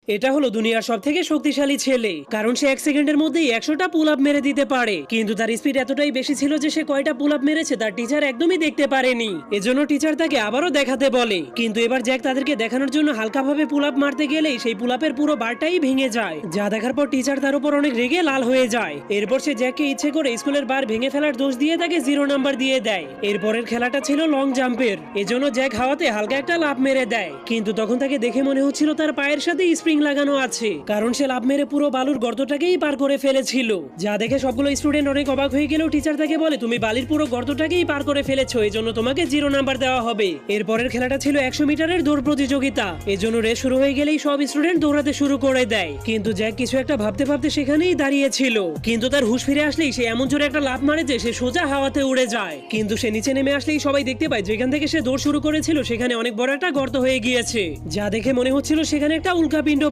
এটা হলো দুনিয়ার সবথেকে শক্তিশালী ছেলে, কারণ সে 1 সেকেন্ডের মধ্যেই 100টা পুল আপ মেরে দিতে পারে। কিন্তু তার স্পিড এতটাই বেশি ছিল যে সে কয়টা পুল আপ মেরেছে তার টিচার একদমই দেখতে পারেনি। এজন্য টিচার তাকে আবারও দেখাতে বলে, কিন্তু এবার জ্যাক তাদেরকে দেখানোর জন্য হালকাভাবে পুল আপ মারতে গেলেই সেই পুল আপের পুরো বারটাই ভেঙে যায়, যা দেখার পর টিচার তার উপর অনেক রেগে লাল হয়ে যায়। এরপর সে জ্যাককে ইচ্ছে করে স্কুলের বার ভেঙে ফেলার দোষ দিয়ে তাকে 0 নাম্বার দিয়ে দেয়। এরপরের খেলাটা ছিল লং জাম্পের, এজন্য জ্যাক হাওয়াতে হালকা একটা লাফ মেরে দেয়, কিন্তু তখন তাকে দেখে মনে হচ্ছিল তার পায়ের সাথে স্প্রিং লাগানো আছে, কারণ সে লাফ মেরে পুরো বালুর গর্তটাকেই পার করে ফেলেছিল। যা দেখে সবগুলো স্টুডেন্ট অনেক অবাক হয়ে গেলেও টিচার তাকে বলে, তুমি বালির পুরো গর্তটাকেই পার করে ফেলেছো, এজন্য তোমাকে 0 নাম্বার দেওয়া হবে। এরপরের খেলাটা ছিল 100 মিটারের দৌড় প্রতিযোগিতা, এজন্য রেস শুরু হয়ে গেলেই সব স্টুডেন্ট দৌড়াতে শুরু করে দেয়। কিন্তু জ্যাক কিছু একটা ভাবতে ভাবতে সেখানেই দাঁড়িয়েছিল, কিন্তু তার হুঁশ ফিরে আসলেই সে এমন জোরে একটা লাফ মারে যে সে সোজা হাওয়াতে উড়ে যায়। কিন্তু সে নিচে নেমে আসলেই সবাই দেখতে পায় যেখান থেকে সে দৌড় শুরু করেছিল সেখানে অনেক বড় একটা গর্ত হয়ে গিয়েছে, যা দেখে মনে হচ্ছিল সেখানে একটা উল্কাপিণ্ড